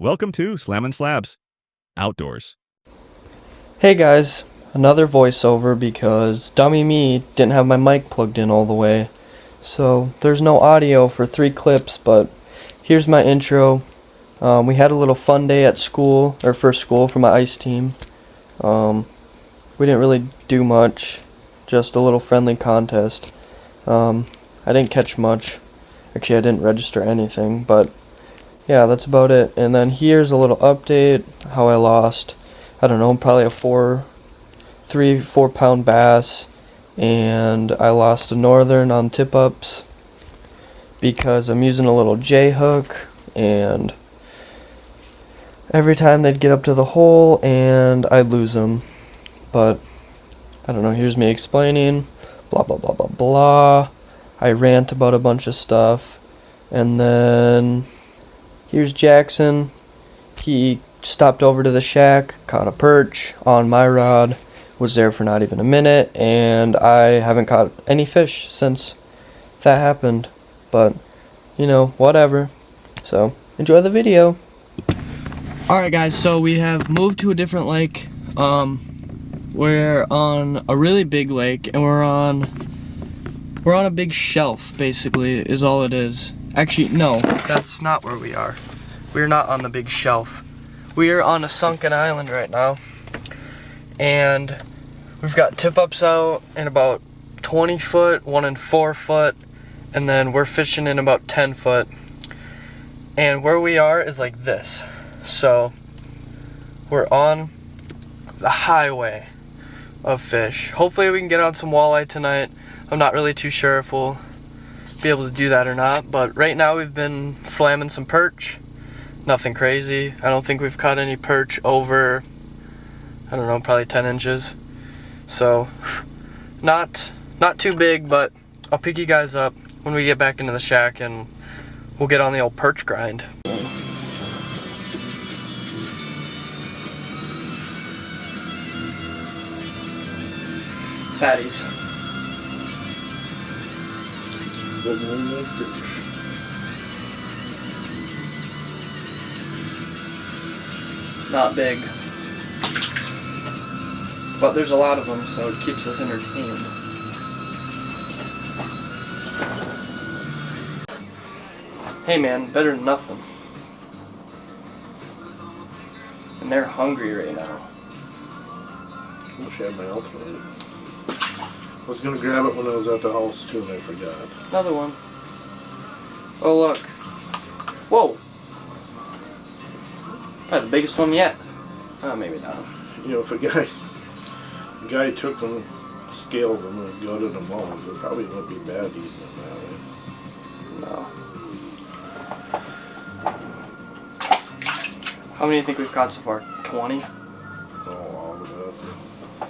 Welcome to Slammin' Slabs Outdoors. Hey guys, another voiceover because dummy me didn't have my mic plugged in all the way. So there's no audio for 3 clips, but here's my intro. We had a little fun day at school, or for school for my ice team. We didn't really do much, just a little friendly contest. I didn't catch much. Actually, I didn't register anything, but yeah, that's about it. And then here's a little update, how I lost, I don't know, probably a 4 pound bass, and I lost a northern on tip ups because I'm using a little J hook, and every time they'd get up to the hole and I'd lose them. But I don't know, here's me explaining, blah blah blah blah blah. I rant about a bunch of stuff, and then here's Jackson. He stopped over to the shack, caught a perch on my rod, was there for not even a minute, and I haven't caught any fish since that happened. But, you know, whatever. So, enjoy the video. Alright guys, so we have moved to a different lake. We're on a really big lake, and we're on a big shelf, basically, is all it is. Actually, no, that's not where we are. We're not on the big shelf. We are on a sunken island right now, and we've got tip-ups out in about 20 foot, one in 4 foot, and then we're fishing in about 10 foot. And where we are is like this. So we're on the highway of fish. Hopefully we can get on some walleye tonight. I'm not really too sure if we'll be able to do that or not, but right now we've been slamming some perch. Nothing crazy. I don't think we've caught any perch over, I don't know, probably 10 inches. So not too big, but I'll pick you guys up when we get back into the shack and we'll get on the old perch grind. Fatties. Not big, but there's a lot of them, so it keeps us entertained. Hey man, better than nothing. And they're hungry right now. I wish I had my ultimate. I was gonna grab it when I was at the house too, and I forgot. Another one. Oh look. Whoa! Probably the biggest one yet. Oh, maybe not. You know, if a guy took them, scaled them, and gutted them all, it probably wouldn't be bad eating them that way. No. How many do you think we've caught so far? 20? Oh, all of that.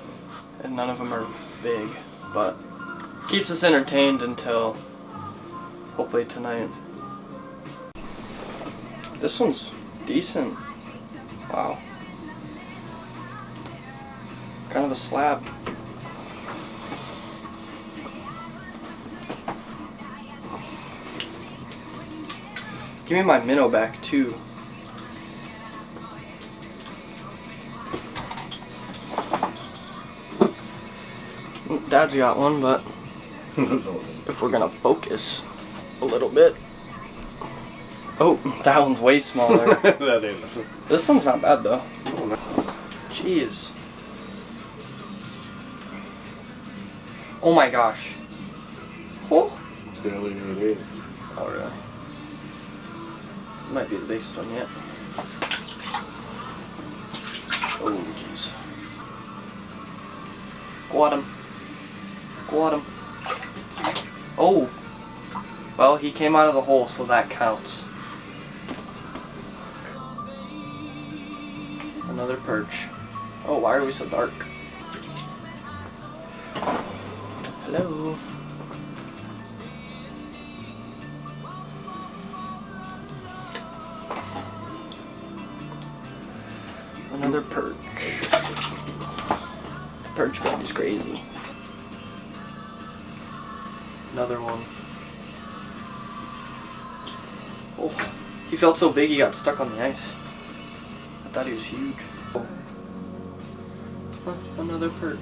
And none of them are big, but keeps us entertained until hopefully tonight. This one's decent. Wow. Kind of a slab. Give me my minnow back too. Dad's got one, but if we're gonna focus a little bit. Oh, that one's way smaller. That ain't. This one's not bad though. Jeez. Oh my gosh. Oh. Barely 8/8. Oh really? Might be the biggest one yet. Oh jeez. Got him. Got him. Oh. Well, he came out of the hole, so that counts. Another perch. Oh, why are we so dark? Hello. Another perch. The perch bite is crazy. Another one. Oh, he felt so big he got stuck on the ice. I thought he was huge. Oh. Huh, another perch.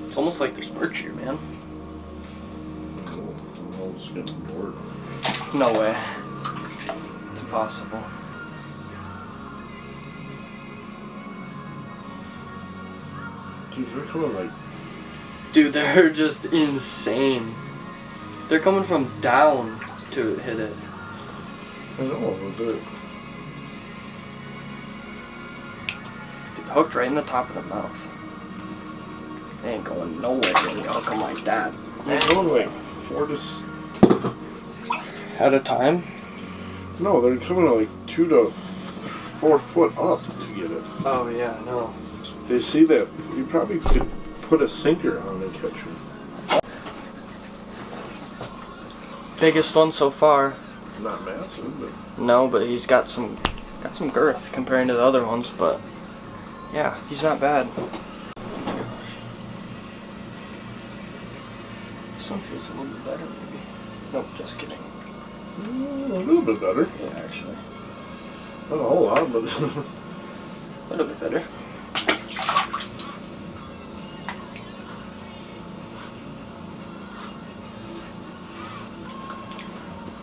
It's almost like there's perch here, man. Oh, it's getting bored. No way. It's impossible. Dude, they're coming like... Dude, they're just insane. They're coming from down to hit it. I know, but they're... Dude, hooked right in the top of the mouth. They ain't going nowhere when y'all come like that. They're going like 4 to... At a time? No, they're coming like 2 to 4 foot up to get it. Oh yeah, I know. They see that you probably could put a sinker on and catch them. Biggest one so far. Not massive, but No, but he's got some girth comparing to the other ones, but yeah, he's not bad. This one feels a little bit better maybe. Nope, just kidding. a little bit better. Yeah, actually. Not a whole lot, but A little bit better.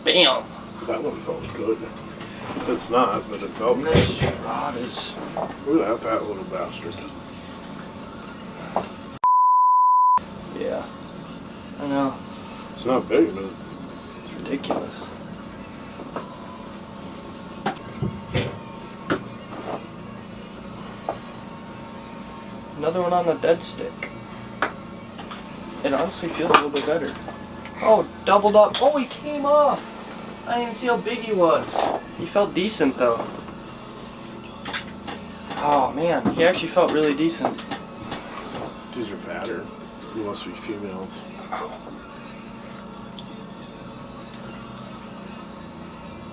Bam! that one felt good. It's not, but it felt good. This rod is... Look at that fat little bastard. Yeah. I know. It's not big, but It's ridiculous. Another one on the dead stick. It honestly feels a little bit better. Oh, doubled up. Oh, he came off. I didn't even see how big he was. He felt decent though. Oh man, he actually felt really decent. these are fatter. They must be females.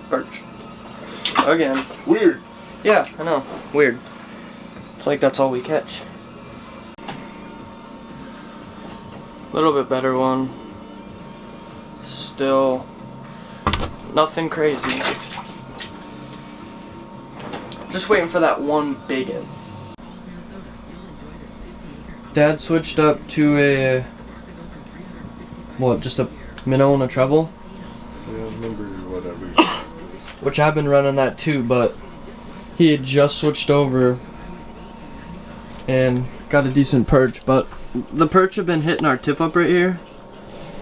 Perch. Again. Weird. Yeah, I know. Weird. It's like that's all we catch. Little bit better one. Still nothing crazy. Just waiting for that one big one. Dad switched up to a just a minnow and a treble, Yeah, remember whatever. which I've been running that too, but he had just switched over and got a decent perch. But the perch have been hitting our tip up right here.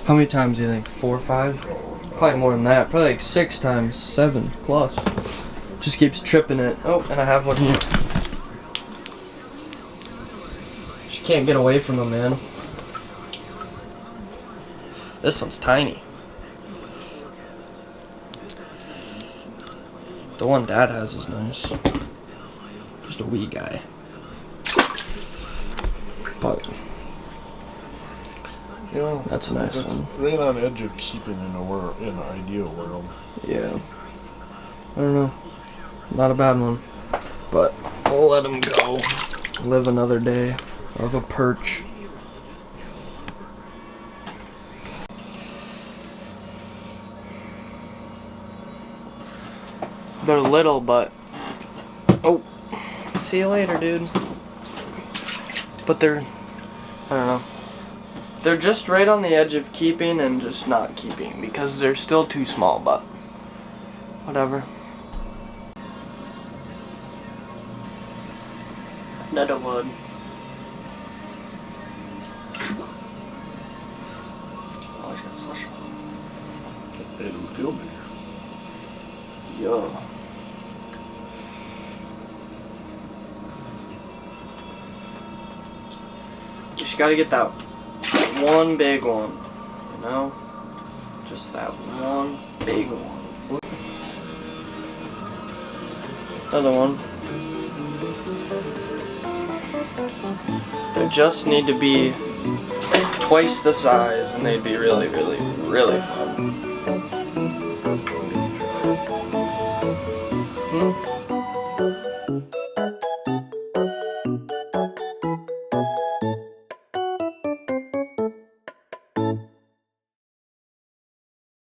How many times do you think? 4 or 5? Probably more than that. Probably like 6 times, 7 plus. Just keeps tripping it. Oh, and I have one here. Just can't get away from him, man. This one's tiny. The one Dad has is nice. Just a wee guy. But You know, that's a nice it's one. right on the edge of keeping in an ideal world. Yeah. I don't know. Not a bad one. But we'll let him go. Live another day of a perch. They're little, but... Oh. See you later, dude. But they're... I don't know. They're just right on the edge of keeping and just not keeping because they're still too small, but whatever. Net of wood. Oh, he's got slush. Made him feel bigger. Yo. You just gotta get that one big one, you know? Just that one big one. Another one. They just need to be twice the size and they'd be really, really, really fun.